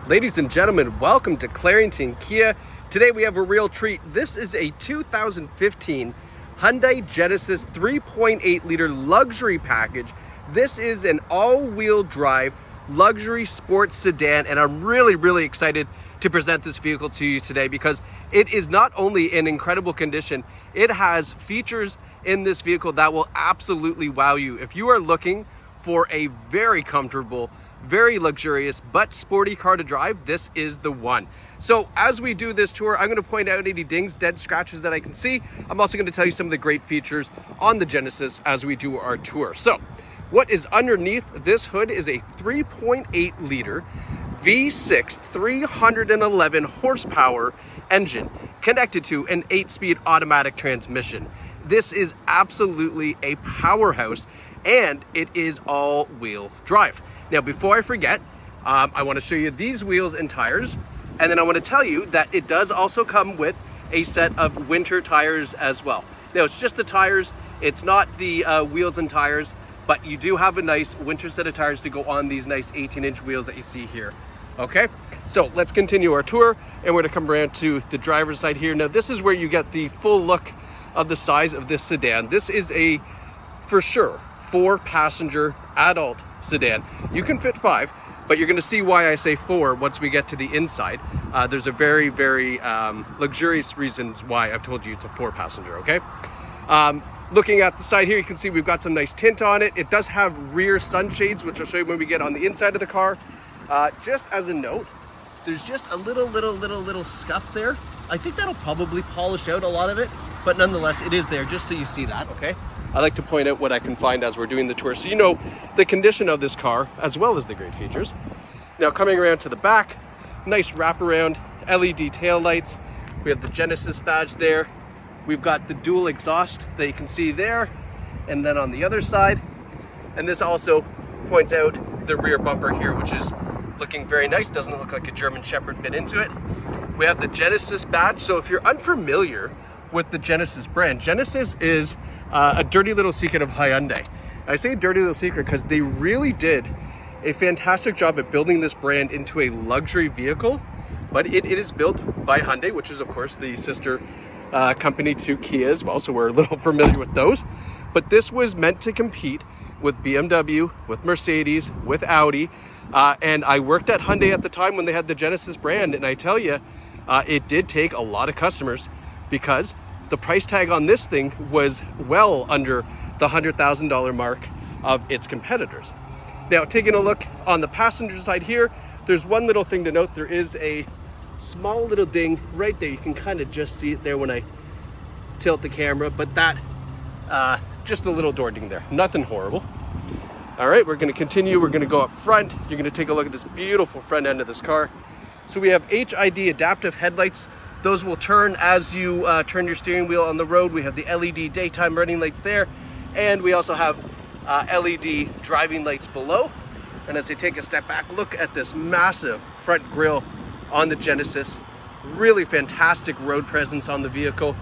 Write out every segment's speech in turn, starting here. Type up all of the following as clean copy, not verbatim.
Ladies and gentlemen, welcome to Clarington Kia. Today we have a real treat. This is a 2015 Hyundai Genesis 3.8 liter luxury package. This is an all-wheel drive luxury sports sedan, and I'm really excited to present this vehicle to you today because it is not only in incredible condition, it has features in this vehicle that will absolutely wow you. If you are looking for a very comfortable, very luxurious but sporty car to drive, this is the one. So as we do this tour, I'm going to point out any dings, dead scratches that I can see. I'm also going to tell you some of the great features on the Genesis as we do our tour. So what is underneath this hood is a 3.8 liter V6 311 horsepower engine connected to an 8-speed automatic transmission. This is absolutely a powerhouse, and it is all-wheel drive. Now, before I forget, I want to show you these wheels and tires, and then I want to tell you that it does also come with a set of winter tires as well. Now, it's just the tires, it's not the wheels and tires, but you do have a nice winter set of tires to go on these nice 18-inch wheels that you see here. Okay, so let's continue our tour, and we're going to come around to the driver's side here. Now, this is where you get the full look of the size of this sedan. This is a, for sure, 4-passenger adult sedan. You can fit 5, but you're going to see why I say 4 once we get to the inside. There's a very luxurious reasons why I've told you it's a 4-passenger. Okay, looking at the side here, you can see we've got some nice tint on it. It does have rear sunshades, which I'll show you when we get on the inside of the car. Just as a note, there's just a little scuff there. I think that'll probably polish out a lot of it, but nonetheless it is there, just so you see that. Okay, I like to point out what I can find as we're doing the tour, so you know the condition of this car as well as the great features. Now, coming around to the back, nice wraparound LED tail lights. We have the Genesis badge there. We've got the dual exhaust that you can see there, and then on the other side. And this also points out the rear bumper here, which is looking very nice. Doesn't look like a German Shepherd bit into it. We have the Genesis badge. So if you're unfamiliar with the Genesis brand, Genesis is a dirty little secret of Hyundai. I say dirty little secret because they really did a fantastic job at building this brand into a luxury vehicle, but it is built by Hyundai, which is of course the sister company to Kia as well, so we're a little familiar with those. But this was meant to compete with BMW, with Mercedes, with Audi, and I worked at Hyundai at the time when they had the Genesis brand, and I tell you, it did take a lot of customers because the price tag on this thing was well under the $100,000 mark of its competitors. Now, taking a look on the passenger side here, there's one little thing to note. There is a small little ding right there. You can kind of just see it there when I tilt the camera, but that just a little door ding there, nothing horrible. All right, we're going to continue. We're going to go up front. You're going to take a look at this beautiful front end of this car. So we have HID adaptive headlights. Those will turn as you turn your steering wheel on the road. We have the LED daytime running lights there, and we also have LED driving lights below. And as I take a step back, look at this massive front grille on the Genesis. Really fantastic road presence on the vehicle.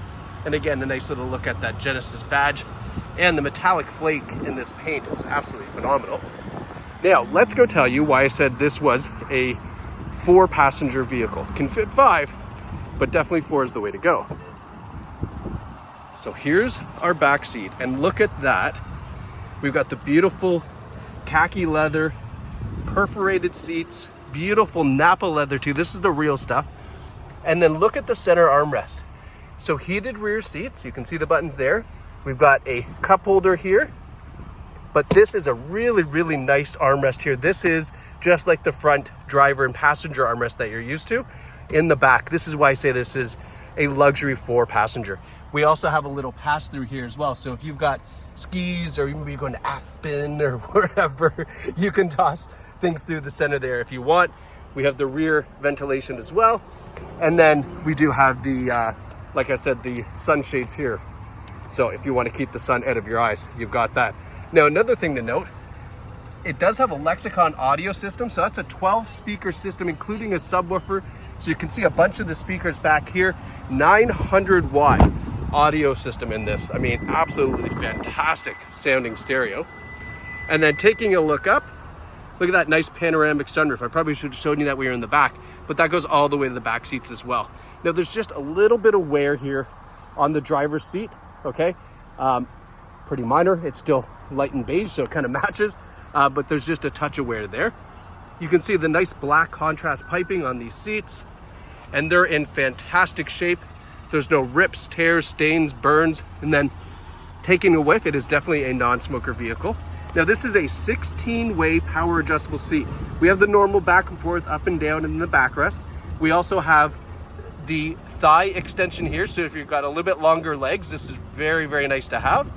And again, a nice little look at that Genesis badge. And the metallic flake in this paint is absolutely phenomenal. Now, let's go tell you why I said this was a 4-passenger vehicle. Can fit 5, but definitely 4 is the way to go. So here's our back seat, and look at that. We've got the beautiful khaki leather, perforated seats, beautiful Napa leather too. This is the real stuff. And then look at the center armrest. So heated rear seats, you can see the buttons there. We've got a cup holder here, but this is a really nice armrest here. This is just like the front driver and passenger armrest that you're used to in the back. This is why I say this is a luxury 4-passenger. We also have a little pass through here as well. So if you've got skis or even you're going to Aspen or wherever, you can toss things through the center there if you want. We have the rear ventilation as well. And then we do have the, like I said, the sunshades here. So if you want to keep the sun out of your eyes, you've got that. Now, another thing to note, it does have a Lexicon audio system. So that's a 12-speaker system, including a subwoofer. So you can see a bunch of the speakers back here. 900-watt audio system in this. I mean, absolutely fantastic sounding stereo. And then taking a look up, Look at that nice panoramic sunroof. I probably should have shown you that we were in the back, but that goes all the way to the back seats as well. Now there's just a little bit of wear here on the driver's seat, okay? Pretty minor. It's still light and beige, so it kind of matches, but there's just a touch of wear there. You can see the nice black contrast piping on these seats, and they're in fantastic shape. There's no rips, tears, stains, burns, and then taking a whiff, it is definitely a non-smoker vehicle. Now this is a 16-way power adjustable seat. We have the normal back and forth, up and down in the backrest. We also have the thigh extension here, so if you've got a little bit longer legs, this is very, very nice to have.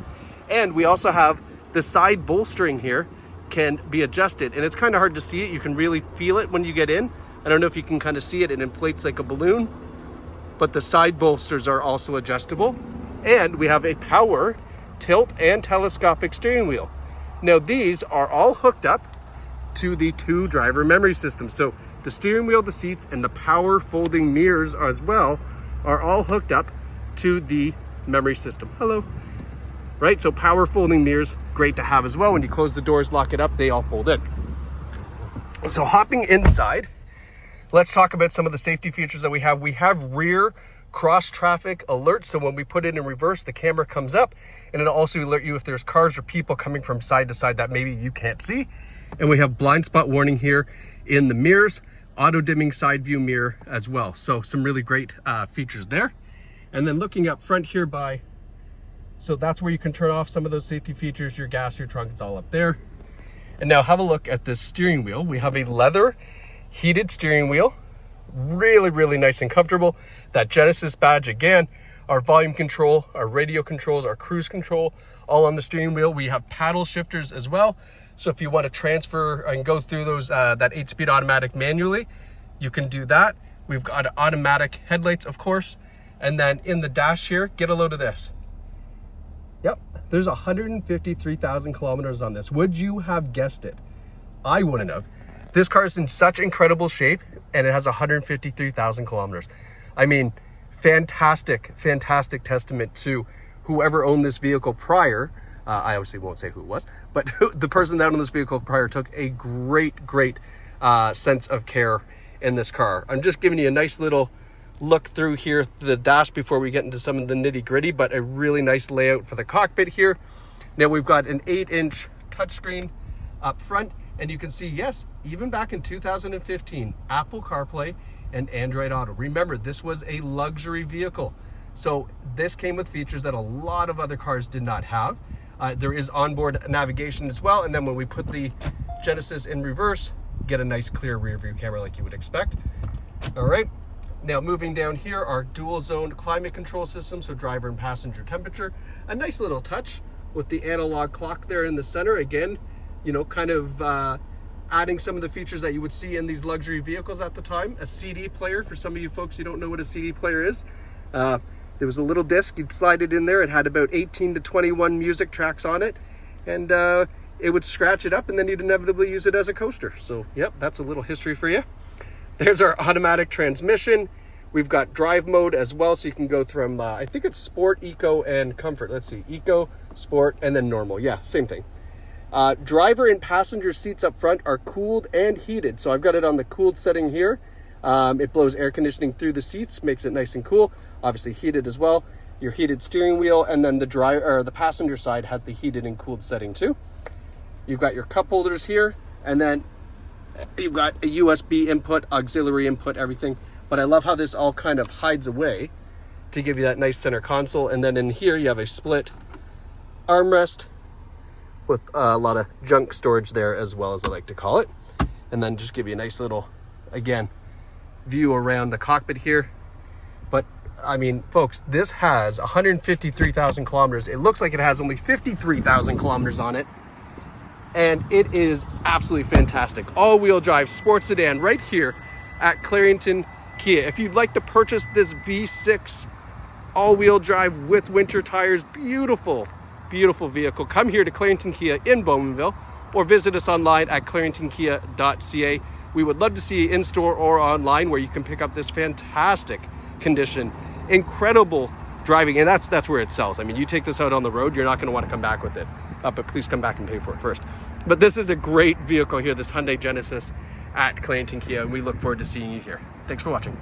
And we also have the side bolstering here can be adjusted, and it's kind of hard to see it. You can really feel it when you get in. I don't know if you can kind of see it. It inflates like a balloon, but the side bolsters are also adjustable. And we have a power tilt and telescopic steering wheel. Now these are all hooked up to the 2 driver memory systems. So the steering wheel, the seats, and the power folding mirrors as well are all hooked up to the memory system. Hello. Right, so power folding mirrors, great to have as well. When you close the doors, lock it up, they all fold in. So hopping inside, let's talk about some of the safety features that we have. We have rear cross traffic alert, so when we put it in reverse, the camera comes up and it'll also alert you if there's cars or people coming from side to side that maybe you can't see. And we have blind spot warning here in the mirrors, auto dimming side view mirror as well. So some really great features there. And then looking up front here so that's where you can turn off some of those safety features, your gas, your trunk, it's all up there. And now have a look at this steering wheel. We have a leather heated steering wheel, really, really nice and comfortable. That Genesis badge again, our volume control, our radio controls, our cruise control, all on the steering wheel. We have paddle shifters as well. So if you want to transfer and go through those, that 8-speed automatic manually, you can do that. We've got automatic headlights, of course. And then in the dash here, get a load of this. Yep, there's 153,000 kilometers on this. Would you have guessed it? I wouldn't have. This car is in such incredible shape, and it has 153,000 kilometers. I mean, fantastic, fantastic testament to whoever owned this vehicle prior. I obviously won't say who it was, but the person that owned this vehicle prior took a great sense of care in this car. I'm just giving you a nice little look through here through the dash before we get into some of the nitty gritty, but a really nice layout for the cockpit here. Now we've got an 8-inch touchscreen up front, and you can see, yes, even back in 2015, Apple CarPlay and Android Auto. Remember, this was a luxury vehicle. So this came with features that a lot of other cars did not have. There is onboard navigation as well. And then when we put the Genesis in reverse, get a nice clear rear view camera like you would expect. All right. Now moving down here, our dual zone climate control system. So driver and passenger temperature, a nice little touch with the analog clock there in the center. Again, you know, kind of adding some of the features that you would see in these luxury vehicles at the time. A CD player, for some of you folks who don't know what a CD player is. There was a little disc, you'd slide it in there. It had about 18 to 21 music tracks on it, and it would scratch it up, and then you'd inevitably use it as a coaster. So yep, that's a little history for you. There's our automatic transmission. We've got drive mode as well, so you can go from I think it's sport, eco, and comfort. Let's see, eco, sport, and then normal. Yeah, same thing. Driver and passenger seats up front are cooled and heated. So I've got it on the cooled setting here. It blows air conditioning through the seats, makes it nice and cool. Obviously heated as well. Your heated steering wheel, and then the passenger side has the heated and cooled setting too. You've got your cup holders here, and then you've got a USB input, auxiliary input, everything. But I love how this all kind of hides away to give you that nice center console. And then in here you have a split armrest with a lot of junk storage there as well, as I like to call it. And then just give you a nice little, again, view around the cockpit here. But I mean, folks, this has 153,000 kilometers. It looks like it has only 53,000 kilometers on it. And it is absolutely fantastic. All-wheel drive sports sedan right here at Clarington Kia. If you'd like to purchase this V6 all-wheel drive with winter tires, beautiful vehicle, come here to Clarington Kia in Bowmanville, or visit us online at claringtonkia.ca. We would love to see you in store or online, where you can pick up this fantastic condition, incredible driving, and that's where it sells. I mean, you take this out on the road, you're not going to want to come back with it, but please come back and pay for it first. But this is a great vehicle here, this Hyundai Genesis at Clarington Kia, and we look forward to seeing you here. Thanks for watching.